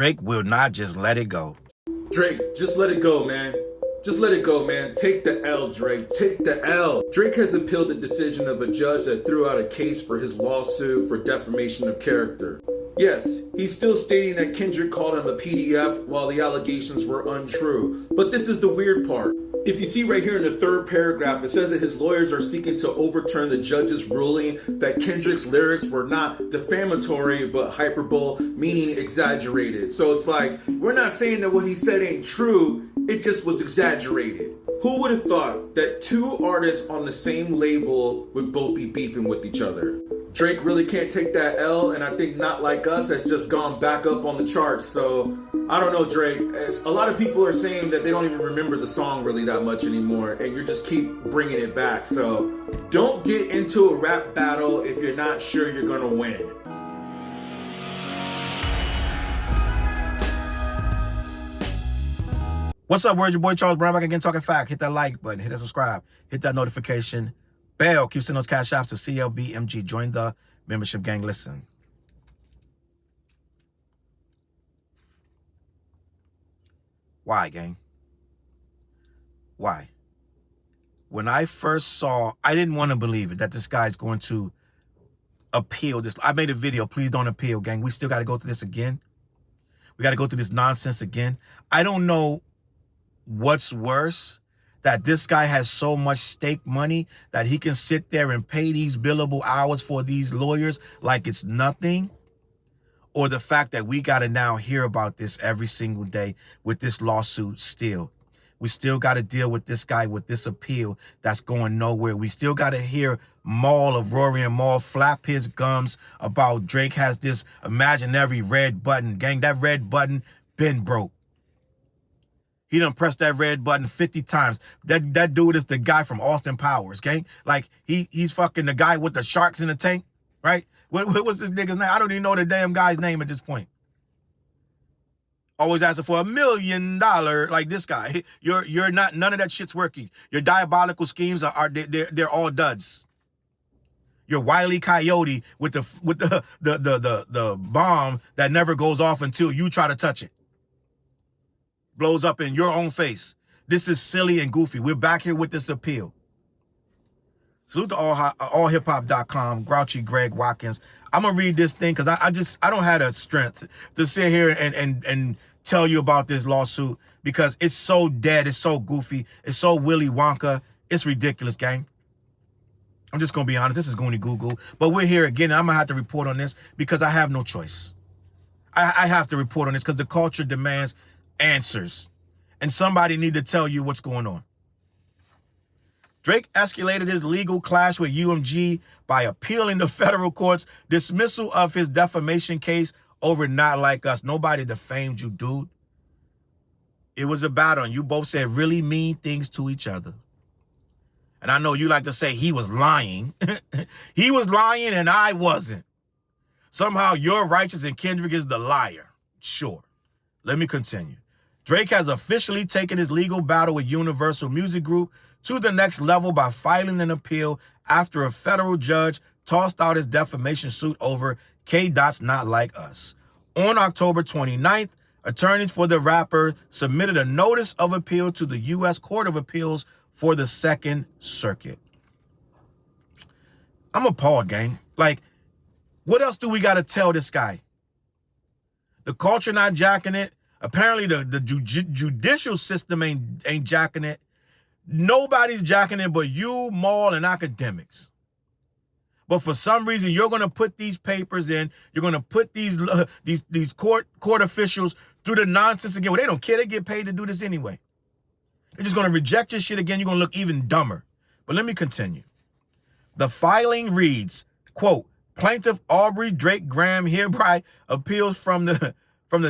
Drake will not just let it go. Drake, just let it go, man. Just let it go, man. Take the L, Drake. Take the L. Drake has appealed the decision of a judge that threw out a case for his lawsuit for defamation of character. Yes, he's still stating that Kendrick called him a PDF while the allegations were untrue. But this is the weird part. If you see right here in the third paragraph, it says that his lawyers are seeking to overturn the judge's ruling that Kendrick's lyrics were not defamatory but hyperbole, meaning exaggerated. So it's like, we're not saying that what he said ain't true, it just was exaggerated. Who would have thought that two artists on the same label would both be beefing with each other? Drake really can't take that L, and I think Not Like Us has just gone back up on the charts. So, I don't know, Drake. A lot of people are saying that they don't even remember the song really that much anymore, and you just keep bringing it back. So, don't get into a rap battle if you're not sure you're going to win. What's up, word? Your boy Challz Brown back again talking fact. Hit that like button, hit that subscribe, hit that notification bell. Keep sending those Cashaps to CLBMG. Join the membership gang. Listen. Why, gang? Why? When I first saw, I didn't want to believe it, that this guy's going to appeal this. I made a video, please don't appeal, gang. We still got to go through this again. We got to go through this nonsense again. I don't know what's worse, that this guy has so much stake money that he can sit there and pay these billable hours for these lawyers like it's nothing, or the fact that we got to now hear about this every single day with this lawsuit still. We still got to deal with this guy with this appeal that's going nowhere. We still got to hear Maul of Rory and Maul flap his gums about Drake has this imaginary red button. Gang, that red button been broke. He done pressed that red button 50 times. That dude is the guy from Austin Powers, gang. Like, he's fucking the guy with the sharks in the tank, right? What was this nigga's name? I don't even know the damn guy's name at this point. Always asking for $1 million, like this guy. You're not, none of that shit's working. Your diabolical schemes they're all duds. You're Wile E. Coyote with the bomb that never goes off until you try to touch it. Blows up in your own face. This is silly and goofy. We're back here with this appeal. Salute to allhiphop.com, Grouchy Greg Watkins. I'm gonna read this thing because I don't have the strength to sit here and tell you about this lawsuit because it's so dead, it's so goofy, it's so Willy Wonka, it's ridiculous, gang. I'm just gonna be honest, this is going to Google, but we're here again, and I'm gonna have to report on this because I have no choice. I have to report on this because the culture demands answers, and somebody need to tell you what's going on. Drake escalated his legal clash with UMG by appealing the federal court's dismissal of his defamation case over Not Like Us. Nobody defamed you, dude. It was a battle, and you both said really mean things to each other. And I know you like to say he was lying. He was lying and I wasn't. Somehow you're righteous and Kendrick is the liar. Sure. Let me continue. Drake has officially taken his legal battle with Universal Music Group to the next level by filing an appeal after a federal judge tossed out his defamation suit over K.Dot's Not Like Us. On October 29th, attorneys for the rapper submitted a notice of appeal to the U.S. Court of Appeals for the Second Circuit. I'm appalled, gang. Like, what else do we got to tell this guy? The culture not jacking it. Apparently, the judicial system ain't jacking it. Nobody's jacking it but you, Maul, and academics. But for some reason, you're going to put these papers in. You're going to put these court officials through the nonsense again. Well, they don't care. They get paid to do this anyway. They're just going to reject your shit again. You're going to look even dumber. But let me continue. The filing reads, quote, Plaintiff Aubrey Drake Graham hereby appeals from the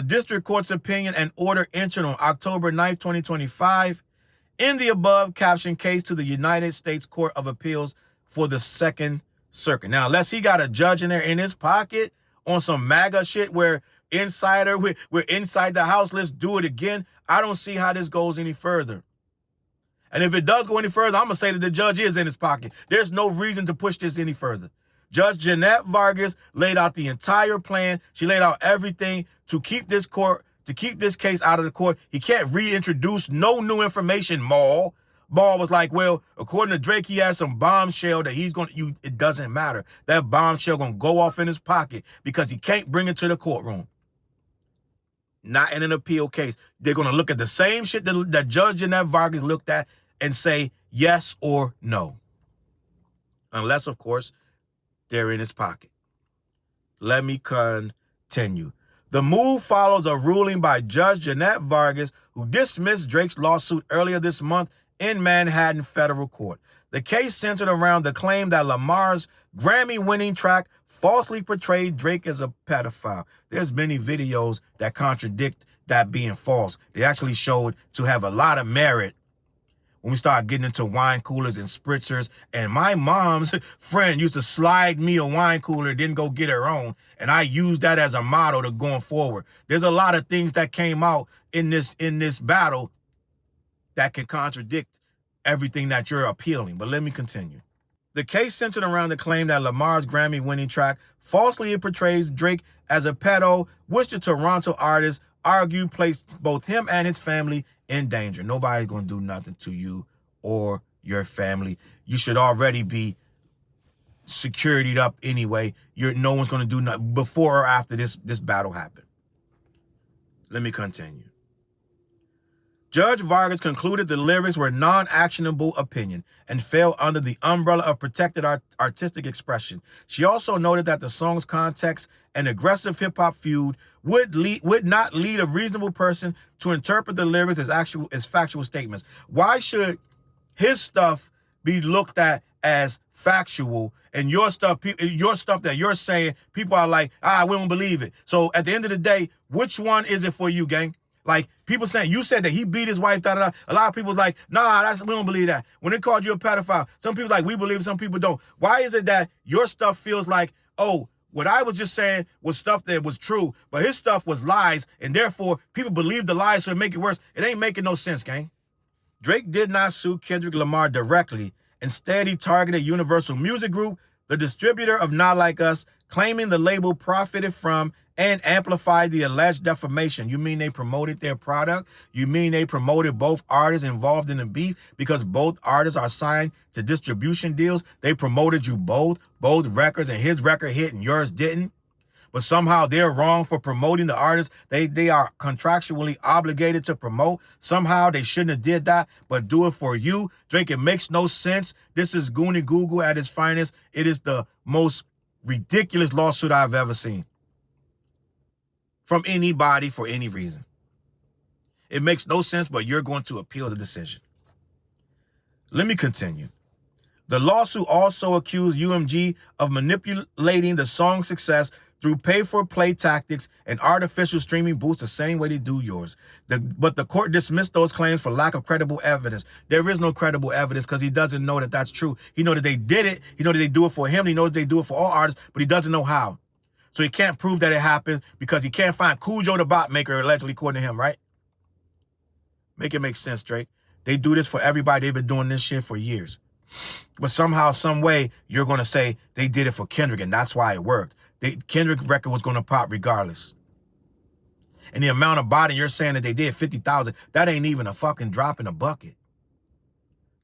district court's opinion and order entered on October 9th, 2025 in the above captioned case to the United States Court of Appeals for the Second Circuit. Now, unless he got a judge in there in his pocket on some MAGA shit where insider, we're inside the house, let's do it again. I don't see how this goes any further. And if it does go any further, I'm going to say that the judge is in his pocket. There's no reason to push this any further. Judge Jeanette Vargas laid out the entire plan. She laid out everything to keep this case out of the court. He can't reintroduce no new information, Maul. Maul was like, well, according to Drake, he has some bombshell that he's going to, it doesn't matter. That bombshell going to go off in his pocket because he can't bring it to the courtroom. Not in an appeal case. They're going to look at the same shit that Judge Jeanette Vargas looked at and say yes or no. Unless, of course, they're in his pocket. Let me continue. The move follows a ruling by Judge Jeanette Vargas, who dismissed Drake's lawsuit earlier this month in Manhattan federal court. The case centered around the claim that Lamar's Grammy-winning track falsely portrayed Drake as a pedophile. There's many videos that contradict that being false. They actually showed to have a lot of merit when we start getting into wine coolers and spritzers. And my mom's friend used to slide me a wine cooler, then go get her own. And I used that as a model to going forward. There's a lot of things that came out in this battle that can contradict everything that you're appealing. But let me continue. The case centered around the claim that Lamar's Grammy-winning track falsely portrays Drake as a pedo, which the Toronto artist argued placed both him and his family in danger. Nobody's going to do nothing to you or your family. You should already be securityed up anyway. No one's going to do nothing before or after this battle happened. Let me continue. Judge Vargas concluded the lyrics were non-actionable opinion and fell under the umbrella of protected artistic expression. She also noted that the song's context and aggressive hip-hop feud would not lead a reasonable person to interpret the lyrics as factual statements. Why should his stuff be looked at as factual and your stuff that you're saying, people are like, we don't believe it. So at the end of the day, which one is it for you, gang? Like, people saying, you said that he beat his wife, da-da-da. A lot of people's like, nah, we don't believe that. When they called you a pedophile, some people like, we believe it, some people don't. Why is it that your stuff feels like, oh, what I was just saying was stuff that was true, but his stuff was lies, and therefore people believe the lies, so it make it worse? It ain't making no sense, gang. Drake did not sue Kendrick Lamar directly. Instead, he targeted Universal Music Group, the distributor of Not Like Us, claiming the label profited from and amplified the alleged defamation. You mean they promoted their product? You mean they promoted both artists involved in the beef because both artists are signed to distribution deals? They promoted you both records, and his record hit and yours didn't? But somehow they're wrong for promoting the artists they are contractually obligated to promote. Somehow they shouldn't have did that, but do it for you. Drake, it makes no sense. This is Goonie Google at its finest. It is the most ridiculous lawsuit I've ever seen from anybody for any reason. It makes no sense, but you're going to appeal the decision. Let me continue. The lawsuit also accused UMG of manipulating the song's success through pay-for-play tactics and artificial streaming boosts the same way they do yours. But the court dismissed those claims for lack of credible evidence. There is no credible evidence because he doesn't know that that's true. He knows that they did it. He knows that they do it for him. He knows they do it for all artists, but he doesn't know how. So he can't prove that it happened because he can't find Cujo the bot maker, allegedly, according to him, right? Make it make sense, Drake. They do this for everybody. They've been doing this shit for years. But somehow, some way, you're going to say they did it for Kendrick, and that's why it worked. Kendrick record was going to pop regardless. And the amount of body you're saying that they did, 50,000, that ain't even a fucking drop in a bucket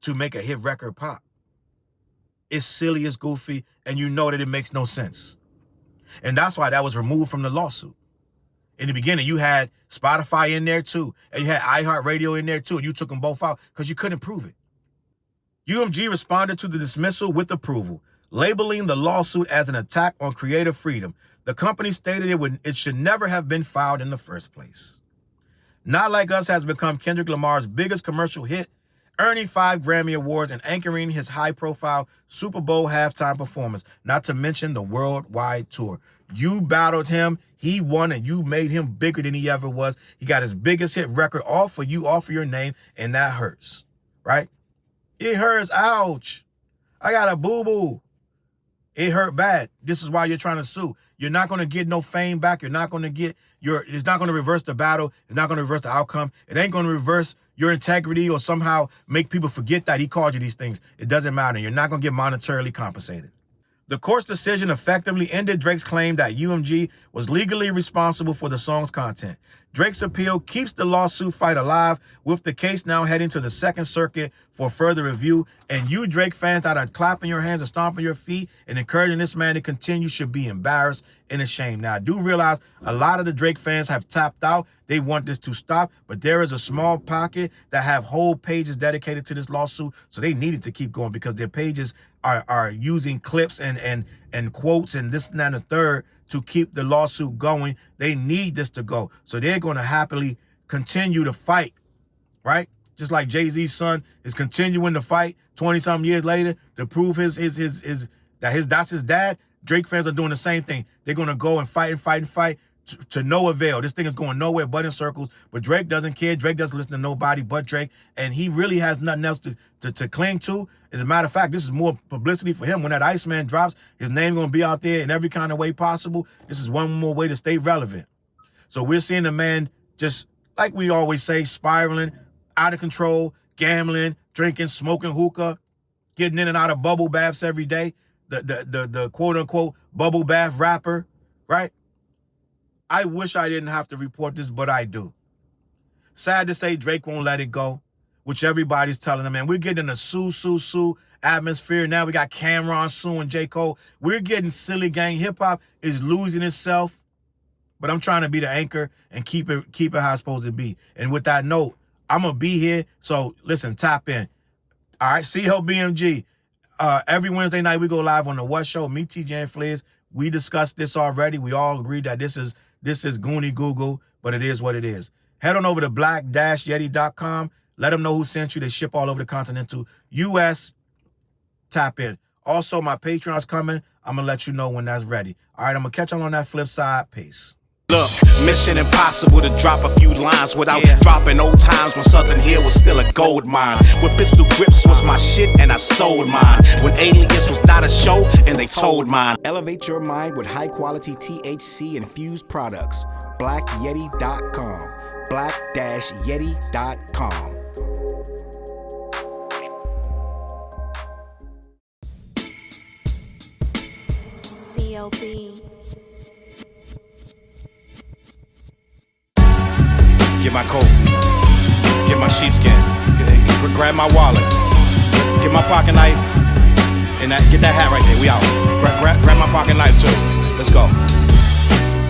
to make a hit record pop. It's silly, it's goofy, and you know that it makes no sense. And that's why that was removed from the lawsuit. In the beginning, you had Spotify in there too, and you had iHeartRadio in there too, and you took them both out because you couldn't prove it. UMG responded to the dismissal with approval, labeling the lawsuit as an attack on creative freedom. The company stated it should never have been filed in the first place. Not Like Us has become Kendrick Lamar's biggest commercial hit, earning 5 Grammy Awards and anchoring his high-profile Super Bowl halftime performance, not to mention the worldwide tour. You battled him, he won, and you made him bigger than he ever was. He got his biggest hit record all for you, all for your name, and that hurts, right? It hurts, ouch. I got a boo-boo. It hurt bad. This is why you're trying to sue. You're not going to get no fame back. You're not going to get it's not going to reverse the battle. It's not going to reverse the outcome. It ain't going to reverse your integrity or somehow make people forget that he called you these things. It doesn't matter. You're not going to get monetarily compensated. The court's decision effectively ended Drake's claim that UMG was legally responsible for the song's content. Drake's appeal keeps the lawsuit fight alive, with the case now heading to the Second Circuit for further review. And you Drake fans that are clapping your hands and stomping your feet and encouraging this man to continue should be embarrassed and ashamed. Now, I do realize a lot of the Drake fans have tapped out. They want this to stop, but there is a small pocket that have whole pages dedicated to this lawsuit, so they needed to keep going because their pages are using clips and quotes and this and that and the third to keep the lawsuit going. They need this to go. So they're going to happily continue to fight, right? Just like Jay-Z's son is continuing to fight 20-something years later to prove that's his dad. Drake fans are doing the same thing. They're going to go and fight and fight and fight to no avail. This thing is going nowhere but in circles. But Drake doesn't care. Drake doesn't listen to nobody but Drake. And he really has nothing else to cling to. As a matter of fact, this is more publicity for him. When that Iceman drops, his name going to be out there in every kind of way possible. This is one more way to stay relevant. So we're seeing the man just, like we always say, spiraling, out of control, gambling, drinking, smoking hookah, getting in and out of bubble baths every day. The quote-unquote bubble bath rapper, right? I wish I didn't have to report this, but I do. Sad to say Drake won't let it go, which everybody's telling him, man. We're getting a sue atmosphere. Now we got Cameron suing J. Cole. We're getting silly gang. Hip-hop is losing itself, but I'm trying to be the anchor and keep it how it's supposed to be. And with that note, I'm going to be here. So, listen, tap in. All right, CLBMG. Every Wednesday night, we go live on the What Show. Me, TJ, and Fliz. We discussed this already. We all agreed that this is Goonie Google, but it is what it is. Head on over to black-yeti.com. Let them know who sent you. They ship all over the continental U.S. Tap in. Also, my Patreon's coming. I'm going to let you know when that's ready. All right, I'm going to catch y'all on that flip side. Peace. Look, mission impossible to drop a few lines without dropping old times when Southern Hill was still a gold mine. When pistol grips was my shit and I sold mine. When Alias was not a show and they told mine. Elevate your mind with high quality THC infused products. BlackYeti.com. Black-Yeti.com. CLB. Get my coat, get my sheepskin, grab my wallet, get my pocket knife, and get that hat right there. We out. Grab my pocket knife too. Let's go.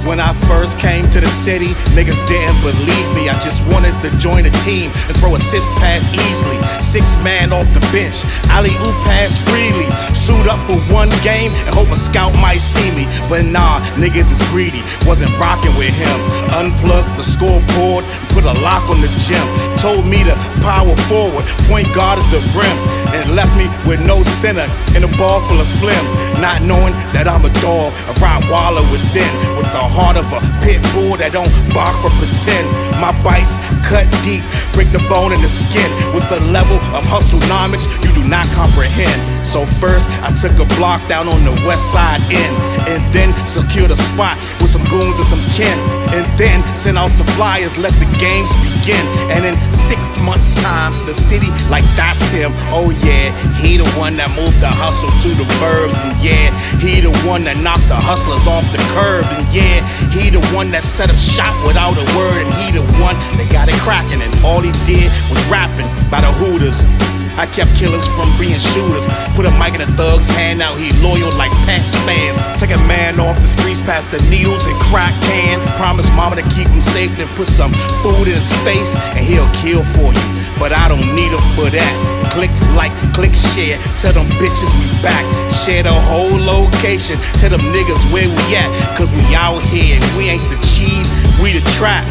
When I first came to the city, niggas didn't believe me. I just wanted to join a team and throw assist pass easily. 6 man off the bench, alley-oop pass freely. Suit up for one game and hope a scout might see me. But nah, niggas is greedy, wasn't rocking with him. Unplugged the scoreboard, put a lock on the gym. Told me to power forward, point guard at the rim. And left me with no center and a ball full of phlegm. Not knowing that I'm a dog, a Rottweiler within, with the heart of a pit bull that don't bark for pretend. My bites cut deep, break the bone and the skin. With the level of hustlenomics you do not comprehend. So first I took a block down on the west side end, and then secured a spot with some goons and some kin. And then sent out some flyers, let the games begin. And in 6 months time, the city like that's him. Oh yeah, he the one that moved the hustle to the burbs. And yeah, he the one that knocked the hustlers off the curb. And yeah, he the one that set up shop without a word. And he the one that got it cracking, and all he did was rapping by the Hooters. I kept killers from being shooters. Put a mic in a thug's hand, now he loyal like Pats fans. Take a man off the streets past the needles and crack cans. Promise mama to keep him safe, then put some food in his face and he'll kill for you. But I don't need him for that. Click like, click share, tell them bitches we back. Share the whole location, tell them niggas where we at. Cause we out here, we ain't the cheese, we the trap.